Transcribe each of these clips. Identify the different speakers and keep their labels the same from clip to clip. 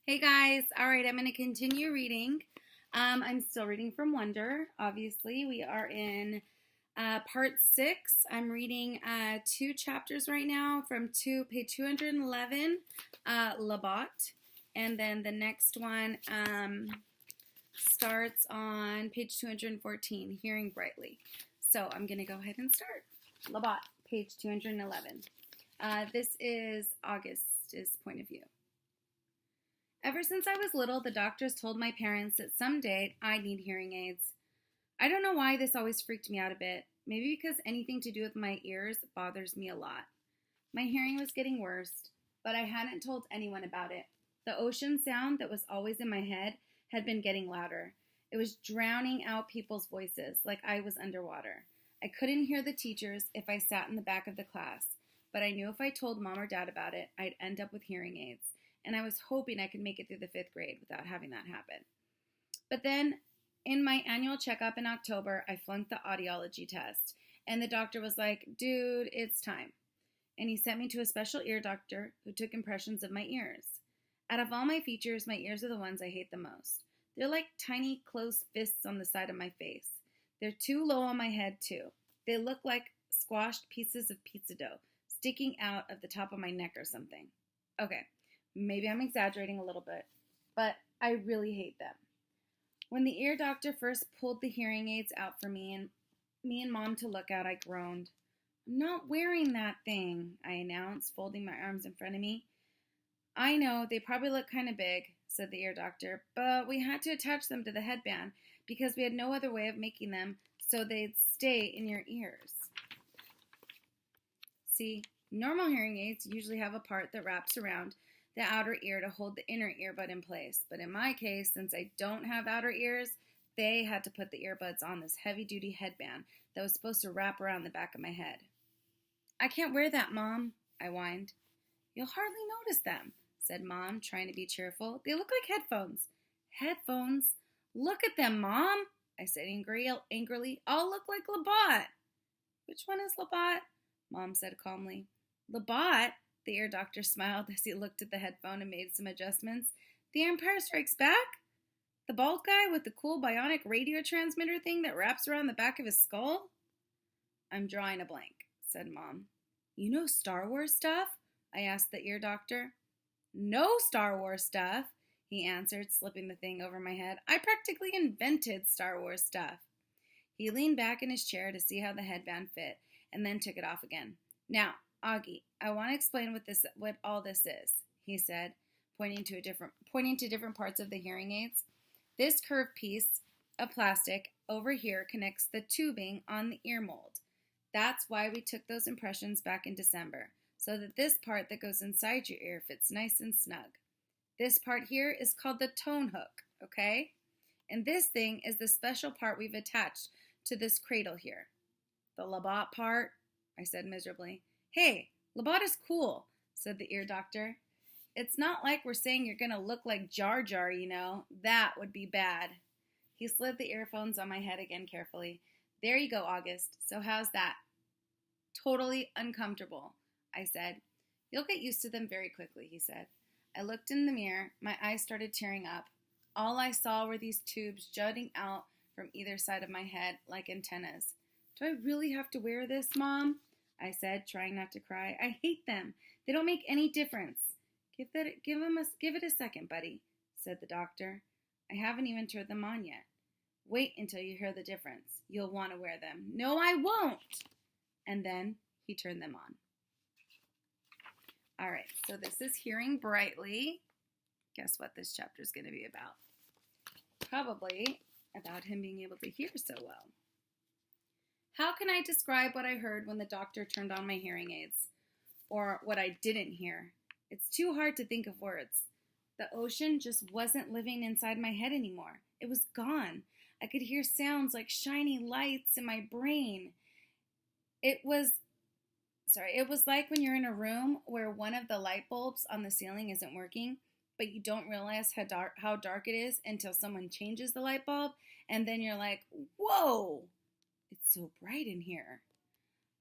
Speaker 1: Hey guys, all right, I'm going to continue reading. I'm still reading from Wonder, obviously. We are in part 6. I'm reading 2 chapters right now from page 211, Lobot. And then the next one starts on page 214, Hearing Brightly. So I'm going to go ahead and start. Lobot, page 211. This is August's point of view. Ever since I was little, the doctors told my parents that someday I'd need hearing aids. I don't know why this always freaked me out a bit. Maybe because anything to do with my ears bothers me a lot. My hearing was getting worse, but I hadn't told anyone about it. The ocean sound that was always in my head had been getting louder. It was drowning out people's voices like I was underwater. I couldn't hear the teachers if I sat in the back of the class, but I knew if I told Mom or Dad about it, I'd end up with hearing aids. And I was hoping I could make it through the 5th grade without having that happen. But then, in my annual checkup in October, I flunked the audiology test. And the doctor was like, dude, it's time. And he sent me to a special ear doctor who took impressions of my ears. Out of all my features, my ears are the ones I hate the most. They're like tiny, closed fists on the side of my face. They're too low on my head, too. They look like squashed pieces of pizza dough sticking out of the top of my neck or something. Okay. Maybe I'm exaggerating a little bit, but I really hate them. When the ear doctor first pulled the hearing aids out for me and Mom to look at, I groaned. I'm not wearing that thing, I announced, folding my arms in front of me. I know, they probably look kind of big, said the ear doctor, but we had to attach them to the headband because we had no other way of making them so they'd stay in your ears. See, normal hearing aids usually have a part that wraps around the outer ear to hold the inner earbud in place. But in my case, since I don't have outer ears, they had to put the earbuds on this heavy-duty headband that was supposed to wrap around the back of my head. I can't wear that, Mom, I whined. You'll hardly notice them, said Mom, trying to be cheerful. They look like headphones. Headphones? Look at them, Mom, I said angrily. All look like Lobot. Which one is Lobot? Mom said calmly. Lobot? The ear doctor smiled as he looked at the headphone and made some adjustments. The Empire Strikes Back? The bald guy with the cool bionic radio transmitter thing that wraps around the back of his skull? I'm drawing a blank, said Mom. You know Star Wars stuff? I asked the ear doctor. No Star Wars stuff, he answered, slipping the thing over my head. I practically invented Star Wars stuff. He leaned back in his chair to see how the headband fit, and then took it off again. Now, Auggie, I want to explain what all this is, he said, pointing to different parts of the hearing aids. This curved piece of plastic over here connects the tubing on the ear mold. That's why we took those impressions back in December, so that this part that goes inside your ear fits nice and snug. This part here is called the tone hook, okay? And this thing is the special part we've attached to this cradle here. The Lobot part, I said miserably. Hey, Lobot is cool, said the ear doctor. It's not like we're saying you're going to look like Jar Jar, you know. That would be bad. He slid the earphones on my head again carefully. There you go, August. So how's that? Totally uncomfortable, I said. You'll get used to them very quickly, he said. I looked in the mirror. My eyes started tearing up. All I saw were these tubes jutting out from either side of my head like antennas. Do I really have to wear this, Mom? I said, trying not to cry. I hate them. They don't make any difference. Give it a second, buddy, said the doctor. I haven't even turned them on yet. Wait until you hear the difference. You'll want to wear them. No, I won't. And then he turned them on. All right, so this is Hearing Brightly. Guess what this chapter is going to be about? Probably about him being able to hear so well. How can I describe what I heard when the doctor turned on my hearing aids? Or what I didn't hear? It's too hard to think of words. The ocean just wasn't living inside my head anymore. It was gone. I could hear sounds like shiny lights in my brain. It was like when you're in a room where one of the light bulbs on the ceiling isn't working, but you don't realize how dark it is until someone changes the light bulb, and then you're like, whoa! It's so bright in here.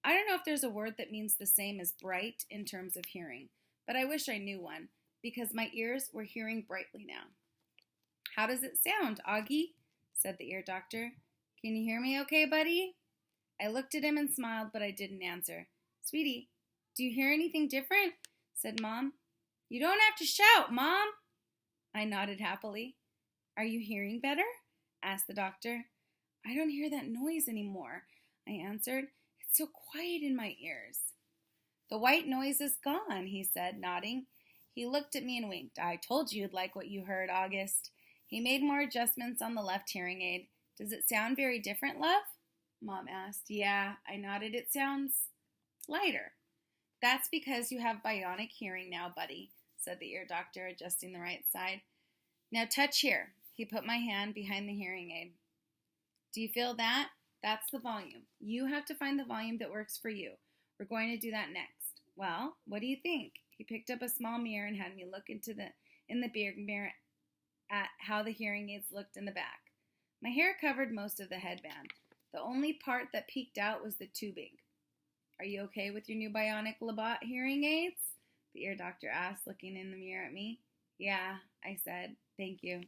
Speaker 1: I don't know if there's a word that means the same as bright in terms of hearing, but I wish I knew one. because my ears were hearing brightly now. How does it sound, Auggie? Said the ear doctor. Can you hear me okay, buddy? I looked at him and smiled, but I didn't answer. Sweetie, do you hear anything different? Said Mom. You don't have to shout, Mom. I nodded happily. Are you hearing better? Asked the doctor. I don't hear that noise anymore, I answered. It's so quiet in my ears. The white noise is gone, he said, nodding. He looked at me and winked. I told you you'd like what you heard, August. He made more adjustments on the left hearing aid. Does it sound very different, love? Mom asked. Yeah, I nodded. It sounds lighter. That's because you have bionic hearing now, buddy, said the ear doctor, adjusting the right side. Now touch here. He put my hand behind the hearing aid. Do you feel that? That's the volume. You have to find the volume that works for you. We're going to do that next. Well, what do you think? He picked up a small mirror and had me look in the big mirror at how the hearing aids looked in the back. My hair covered most of the headband. The only part that peeked out was the tubing. Are you okay with your new bionic Lobot hearing aids? The ear doctor asked, looking in the mirror at me. Yeah, I said. Thank you.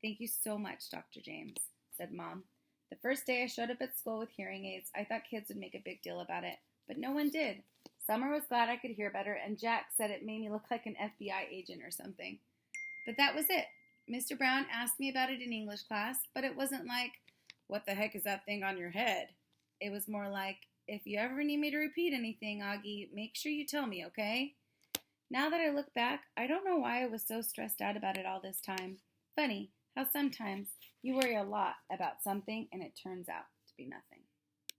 Speaker 1: Thank you so much, Dr. James, said Mom. The first day I showed up at school with hearing aids, I thought kids would make a big deal about it, but no one did. Summer was glad I could hear better, and Jack said it made me look like an FBI agent or something. But that was it. Mr. Brown asked me about it in English class, but it wasn't like, what the heck is that thing on your head? It was more like, if you ever need me to repeat anything, Auggie, make sure you tell me, okay? Now that I look back, I don't know why I was so stressed out about it all this time. Funny how sometimes you worry a lot about something and it turns out to be nothing.